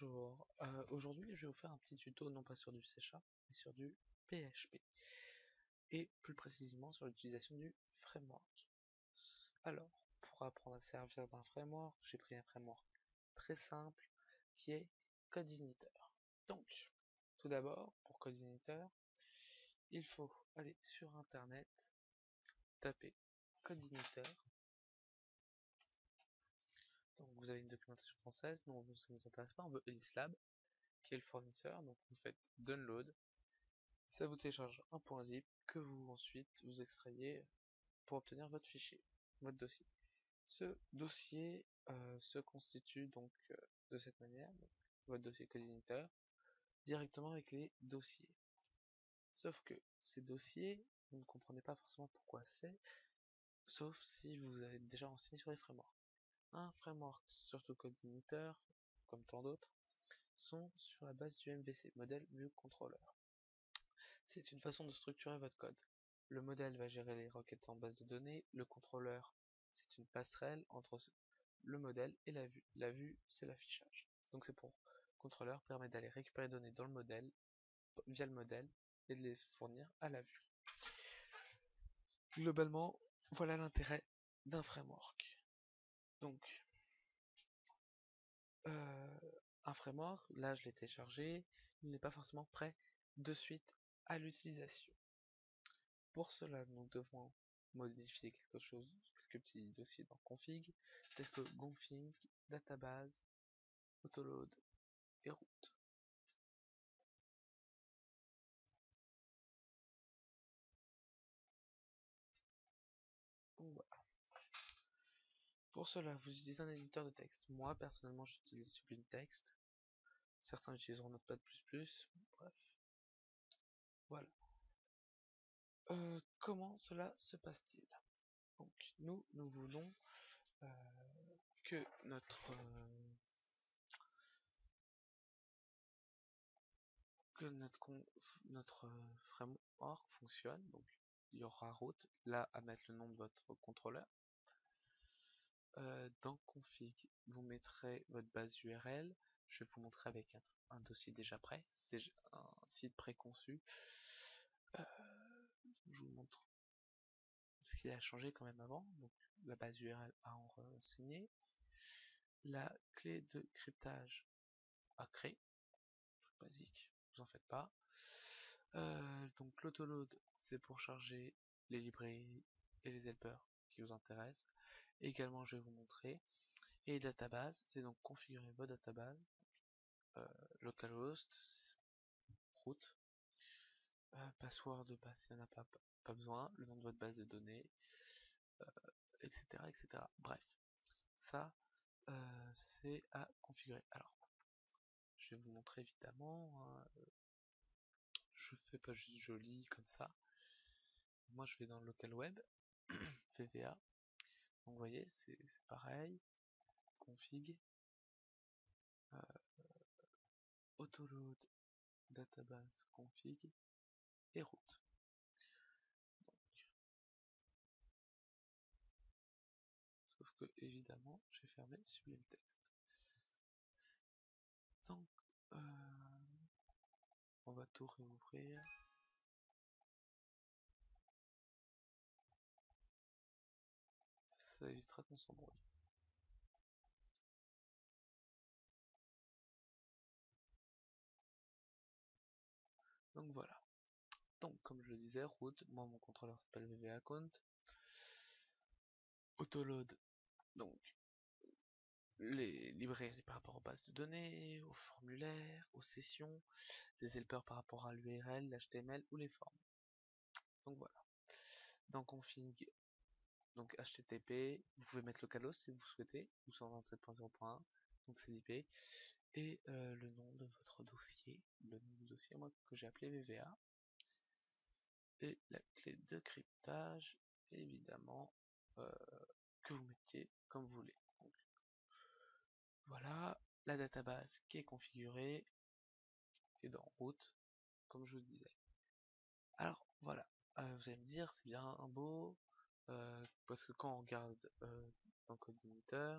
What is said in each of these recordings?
Bonjour, aujourd'hui je vais vous faire un petit tuto non pas sur du C#, mais sur du PHP, et plus précisément sur l'utilisation du framework. Alors, pour apprendre à servir d'un framework, j'ai pris un framework très simple qui est CodeIgniter. Donc, tout d'abord, pour CodeIgniter, il faut aller sur internet, taper CodeIgniter. Donc vous avez une documentation française, nous ça ne nous intéresse pas, on veut Elislab, qui est le fournisseur, donc vous faites download, ça vous télécharge un .zip que vous ensuite vous extrayez pour obtenir votre fichier, votre dossier. Ce dossier se constitue donc de cette manière, donc, votre dossier CodeIgniter, directement avec les dossiers. Sauf que ces dossiers, vous ne comprenez pas forcément pourquoi c'est, sauf si vous avez déjà renseigné sur les frameworks. Un framework, surtout CodeIgniter, comme tant d'autres, sont sur la base du MVC, Model View Controller. C'est une façon de structurer votre code. Le modèle va gérer les requêtes en base de données, le contrôleur c'est une passerelle entre le modèle et la vue. La vue c'est l'affichage. Donc c'est pour contrôleur permet d'aller récupérer les données dans le modèle, via le modèle, et de les fournir à la vue. Globalement, voilà l'intérêt d'un framework. Donc, un framework, là je l'ai téléchargé, il n'est pas forcément prêt de suite à l'utilisation. Pour cela, nous devons modifier quelque chose, quelques petits dossiers dans config, tels que config, database, autoload et route. Donc voilà. Pour cela, vous utilisez un éditeur de texte. Moi, personnellement, j'utilise Sublime Text. Certains utiliseront Notepad++. Bref. Voilà. Comment cela se passe-t-il? Donc, nous voulons que notre framework fonctionne. Donc, il y aura route, là à mettre le nom de votre contrôleur. Dans config, vous mettrez votre base URL. Je vais vous montrer avec un dossier déjà prêt, déjà un site préconçu. Je vous montre ce qui a changé quand même avant. Donc la base URL à en renseigner. La clé de cryptage à créer, truc basique, vous en faites pas. Donc l'autoload, c'est pour charger les librairies et les helpers qui vous intéressent. Également, je vais vous montrer. Et database, c'est donc configurer vos databases, localhost, route, password, il n'y en a pas besoin, le nom de votre base de données, etc., etc. Bref, ça, c'est à configurer. Alors, je vais vous montrer évidemment, hein, je fais pas juste joli comme ça. Moi, je vais dans le local web, VVA. Donc, vous voyez, c'est pareil, config, autoload, database, config et route. Sauf que évidemment j'ai fermé Sublime Text. Donc on va tout réouvrir. Ça évitera qu'on s'embrouille. Donc voilà. Donc comme je le disais, route, moi mon contrôleur s'appelle VV Account. Autoload, donc les librairies par rapport aux bases de données, aux formulaires, aux sessions, des helpers par rapport à l'URL, l'HTML ou les formes. Donc voilà. Dans config, donc HTTP, vous pouvez mettre localhost si vous souhaitez, ou 127.0.1, donc c'est l'IP, et le nom de votre dossier, le nom du dossier moi, que j'ai appelé VVA, et la clé de cryptage, évidemment, que vous mettiez comme vous voulez. Donc, voilà, la database qui est configurée, et dans route, comme je vous le disais. Alors, voilà, vous allez me dire, c'est bien un beau, parce que quand on regarde dans CodeIgniter,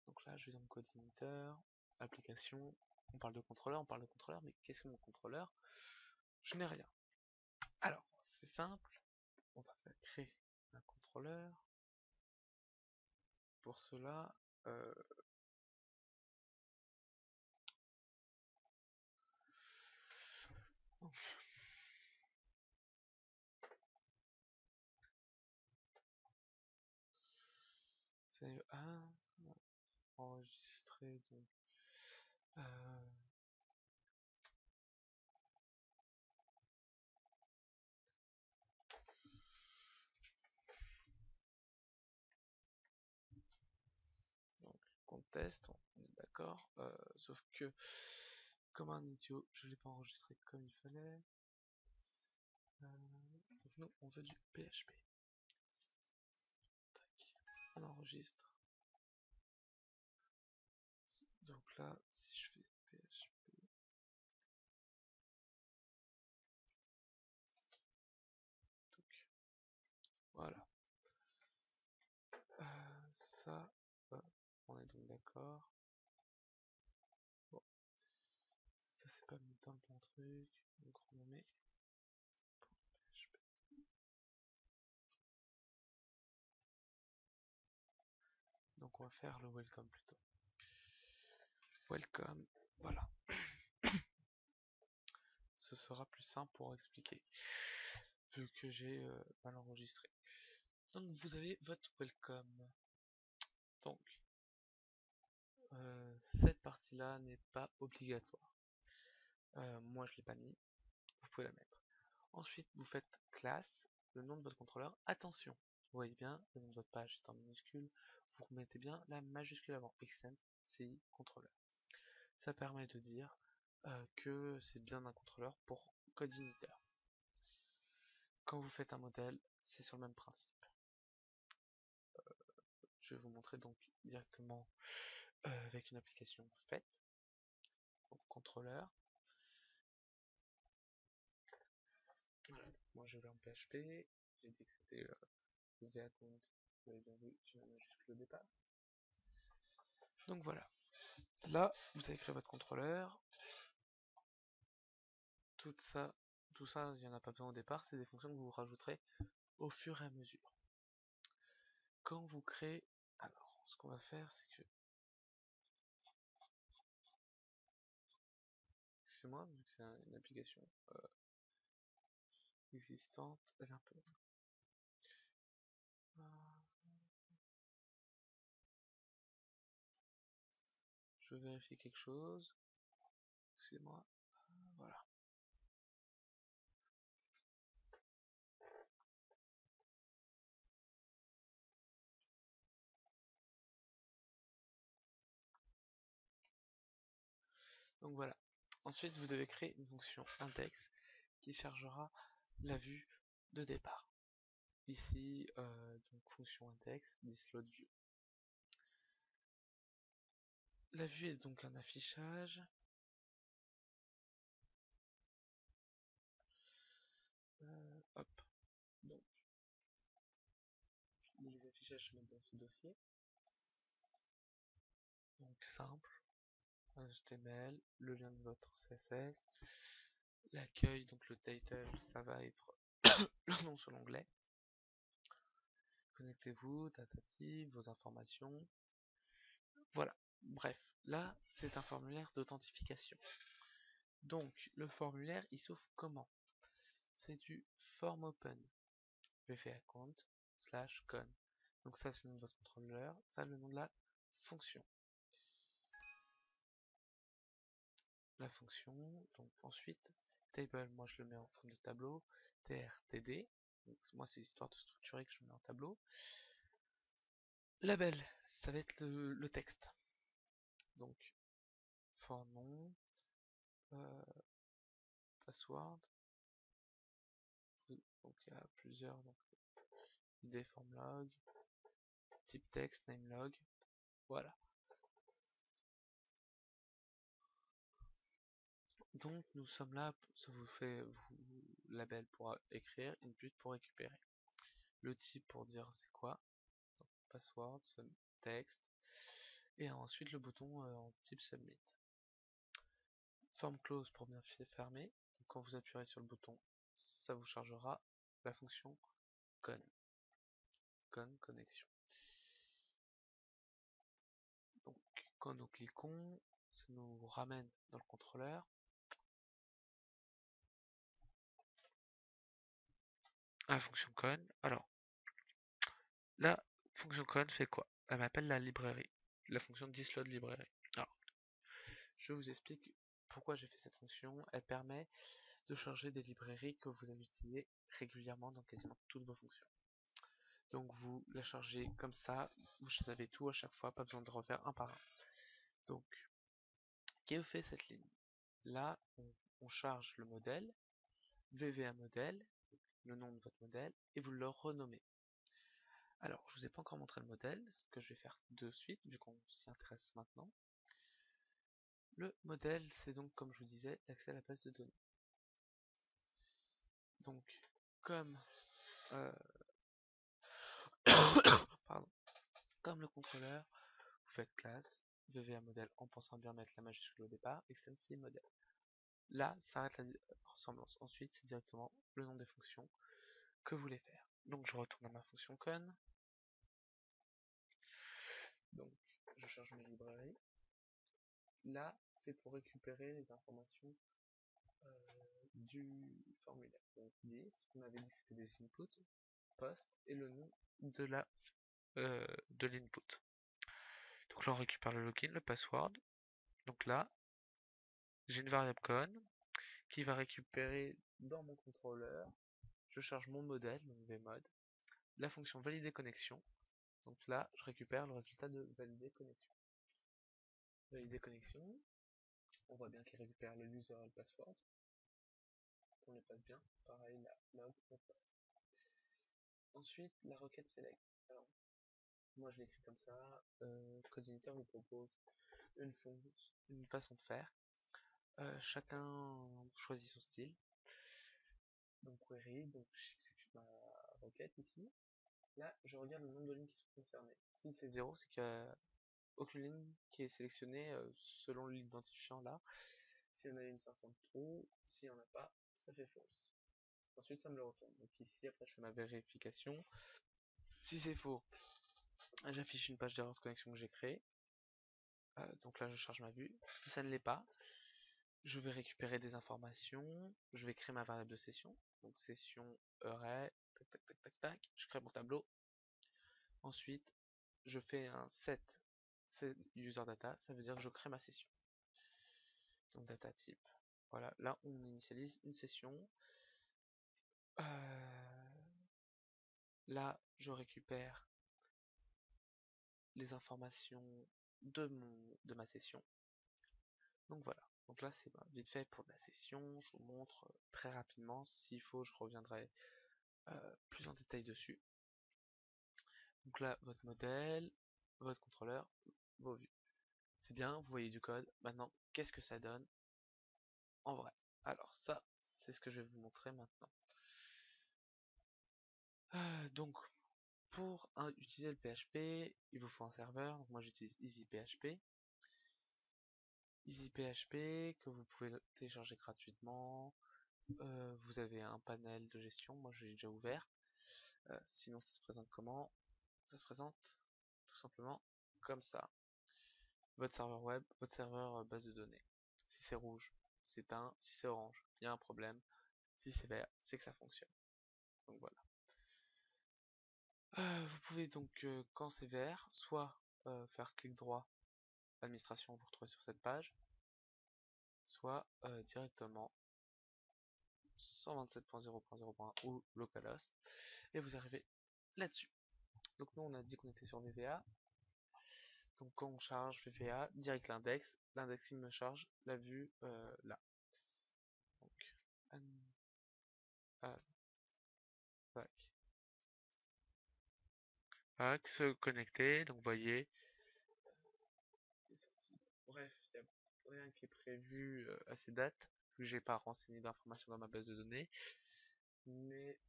donc là je vais dans CodeIgniter, application, on parle de contrôleur, mais qu'est-ce que mon contrôleur? Je n'ai rien. Alors, c'est simple, on va faire créer un contrôleur. Pour cela, c'est enregistrer donc qu'on teste, on est d'accord, sauf que comme un idiot, je l'ai pas enregistré comme il fallait. Donc nous on veut du PHP. Tac. On enregistre. Donc là, si je fais PHP, donc, voilà. Ça, on est donc d'accord. Bon, ça c'est pas mis dans le bon truc. Donc on met PHP. Donc on va faire le welcome plutôt. Welcome, voilà. Ce sera plus simple pour expliquer, vu que j'ai mal enregistré. Donc vous avez votre welcome. Donc cette partie-là n'est pas obligatoire. Moi je l'ai pas mis, vous pouvez la mettre. Ensuite vous faites classe, le nom de votre contrôleur. Attention, vous voyez bien, le nom de votre page est en minuscule. Vous remettez bien la majuscule avant. Extend CI contrôleur. Ça permet de dire que c'est bien un contrôleur pour code unitaire. Quand vous faites un modèle, c'est sur le même principe. Je vais vous montrer donc directement avec une application faite, donc contrôleur. Voilà, moi je vais en PHP, j'ai dit que c'était VACount, vous avez bien vu, j'ai la majuscule au départ. Donc voilà, là vous avez créé votre contrôleur. Tout ça, il n'y en a pas besoin au départ, c'est des fonctions que vous rajouterez au fur et à mesure. Quand vous créez, alors ce qu'on va faire c'est que, excusez-moi, vu que c'est une application existante, elle est un peu... Je vais vérifier quelque chose, excusez-moi, voilà. Donc voilà. Ensuite, vous devez créer une fonction index qui chargera la vue de départ. Ici, donc fonction index, thisLoadView. La vue est donc un affichage. Hop. Donc, les affichages se mettent dans ce dossier. Donc simple. HTML, le lien de votre CSS, l'accueil, donc le title, ça va être le nom sur l'onglet. Connectez-vous, tatati, vos informations. Voilà. Bref, là, c'est un formulaire d'authentification. Donc, le formulaire, il s'ouvre comment? C'est du form open. account / con. Donc ça, c'est le nom de votre contrôleur. Ça, le nom de la fonction. La fonction, donc ensuite, table, moi je le mets en forme de tableau. trtd. Donc, moi, c'est histoire de structurer que je mets en tableau. Label, ça va être le texte. Donc, for nom, password. Donc, il y a plusieurs. Donc, id form log, type texte, name log. Voilà. Donc, nous sommes là. Ça vous fait label pour écrire, input pour récupérer. Le type pour dire c'est quoi. Donc, password, texte. et ensuite le bouton en type submit. Form close pour bien fermer. Donc, quand vous appuyez sur le bouton, ça vous chargera la fonction con connexion. Donc quand nous cliquons, ça nous ramène dans le contrôleur. La fonction con. Alors, la fonction con fait quoi? Elle m'appelle la librairie, la fonction disload librairie. Alors, je vous explique pourquoi j'ai fait cette fonction. Elle permet de charger des librairies que vous allez utiliser régulièrement dans quasiment toutes vos fonctions. Donc vous la chargez comme ça, vous savez tout à chaque fois, pas besoin de refaire un par un. Donc, que fait cette ligne? Là, on charge le modèle, VVA modèle, le nom de votre modèle, et vous le renommez. Alors, je vous ai pas encore montré le modèle, ce que je vais faire de suite, vu qu'on s'y intéresse maintenant. Le modèle, c'est donc, comme je vous disais, l'accès à la base de données. Donc, comme, pardon, comme le contrôleur, vous faites classe, VVA modèle en pensant bien mettre la majuscule au départ, extensive modèle. Là, ça arrête la ressemblance. Ensuite, c'est directement le nom des fonctions que vous voulez faire. Donc, je retourne à ma fonction con. Donc, je charge mes librairies. Là, c'est pour récupérer les informations du formulaire. Donc, on avait dit que c'était des inputs, post et le nom de l'input. Donc là, on récupère le login, le password. Donc là, j'ai une variable con qui va récupérer dans mon contrôleur. Je charge mon modèle, donc vmod, la fonction valider connexion. Donc là, je récupère le résultat de valider connexion. Valider connexion, on voit bien qu'il récupère le user et le password. On les passe bien. Pareil, la log, on passe. Ensuite, la requête select. Alors, moi je l'écris comme ça. Code Editor vous propose une façon de faire. Chacun choisit son style. Donc query, donc j'exécute ma requête ici. Là, je regarde le nombre de lignes qui sont concernées. Si c'est 0, c'est qu'il n'y a aucune ligne qui est sélectionnée selon l'identifiant là. S'il y en a une, ça ressemble true. S'il n'y en a pas, ça fait false. Ensuite, ça me le retourne. Donc ici, après, je fais ma vérification. Si c'est faux, j'affiche une page d'erreur de connexion que j'ai créée. Donc là, je charge ma vue. Si ça ne l'est pas, je vais récupérer des informations. Je vais créer ma variable de session. Donc session array, tac tac tac tac tac. Je crée mon tableau. Ensuite, je fais un set user data. Ça veut dire que je crée ma session. Donc data type. Voilà, là on initialise une session. Là, je récupère les informations de ma session. Donc voilà. Donc là, c'est vite fait pour la session. Je vous montre très rapidement. S'il faut, je reviendrai plus en détail dessus. Donc là, votre modèle, votre contrôleur, vos vues. C'est bien, vous voyez du code. Maintenant, qu'est-ce que ça donne en vrai? Alors ça, c'est ce que je vais vous montrer maintenant. Donc, pour utiliser le PHP, il vous faut un serveur. Donc moi, j'utilise EasyPHP. EasyPHP que vous pouvez télécharger gratuitement. Vous avez un panel de gestion. Moi, j'ai déjà ouvert. Sinon, ça se présente comment? Ça se présente tout simplement comme ça. Votre serveur web, votre serveur base de données. Si c'est rouge, c'est un. Si c'est orange, il y a un problème. Si c'est vert, c'est que ça fonctionne. Donc voilà. Vous pouvez donc, quand c'est vert, soit faire clic droit, administration, vous retrouvez sur cette page, soit directement 127.0.0.1 ou localhost, et vous arrivez là-dessus. Donc nous on a dit qu'on était sur VVA, donc quand on charge VVA, direct l'index il me charge la vue là. Donc, se connecter, donc vous voyez, bref, il n'y a rien qui est prévu à ces dates, vu que j'ai pas renseigné d'informations dans ma base de données. Mais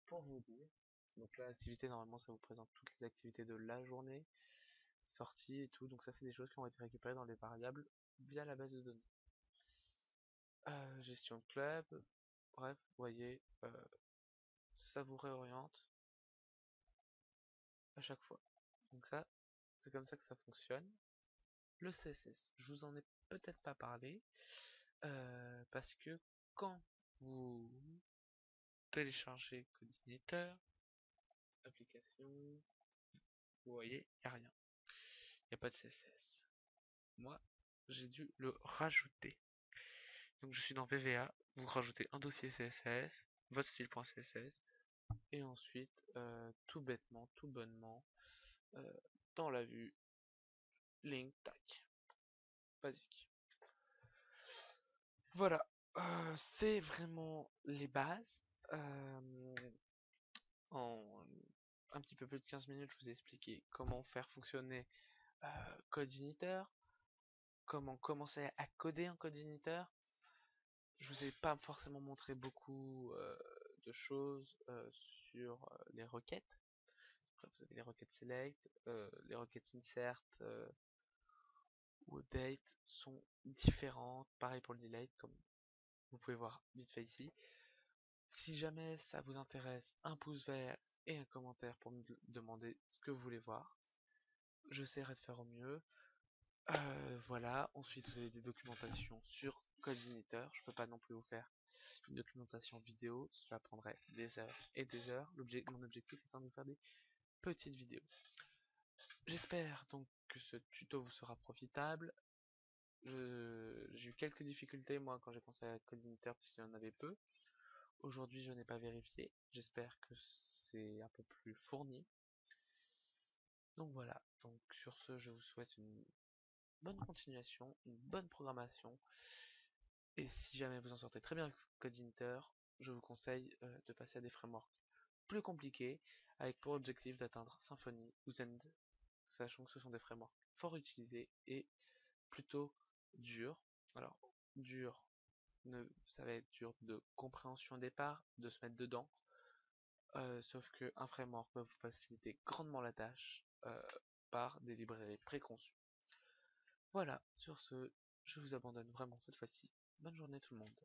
pour vous dire, donc là, activité, normalement, ça vous présente toutes les activités de la journée. sorties et tout. Donc ça, c'est des choses qui ont été récupérées dans les variables via la base de données. Gestion de club, bref, vous voyez, ça vous réoriente à chaque fois. Donc ça, c'est comme ça que ça fonctionne. Le CSS, je vous en ai peut-être pas parlé, parce que quand vous téléchargez Codeinator, application, vous voyez, il n'y a rien. Il n'y a pas de CSS. Moi, j'ai dû le rajouter. Donc je suis dans VVA, vous rajoutez un dossier CSS, votre style.css, et ensuite, tout bêtement, tout bonnement, euh, dans la vue, link, tac, basique. Voilà, c'est vraiment les bases. En un petit peu plus de 15 minutes, je vous ai expliqué comment faire fonctionner Codeinator, comment commencer à coder en Codeinator. Je vous ai pas forcément montré beaucoup de choses sur les requêtes. Donc là, vous avez les requêtes select, les requêtes insert ou update sont différentes. Pareil pour le delete, comme vous pouvez voir vite fait ici. Si jamais ça vous intéresse, un pouce vert et un commentaire pour me demander ce que vous voulez voir. J'essaierai de faire au mieux. Voilà, ensuite vous avez des documentations sur Codeinator. Je peux pas non plus vous faire une documentation vidéo, cela prendrait des heures et des heures. Mon objectif étant de vous faire des petites vidéos. J'espère donc que ce tuto vous sera profitable. J'ai eu quelques difficultés moi quand j'ai pensé à Codeinator parce qu'il y en avait peu. Aujourd'hui je n'ai pas vérifié. J'espère que c'est un peu plus fourni. Donc voilà, donc sur ce je vous souhaite une bonne continuation, une bonne programmation. Et si jamais vous en sortez très bien avec Codeinator, je vous conseille de passer à des frameworks plus compliqués, avec pour objectif d'atteindre Symfony ou Zend, sachant que ce sont des frameworks fort utilisés et plutôt durs. Alors, dur, ça va être dur de compréhension au départ, de se mettre dedans, sauf qu'un framework va vous faciliter grandement la tâche par des librairies préconçues. Voilà, sur ce, je vous abandonne vraiment cette fois-ci. Bonne journée tout le monde.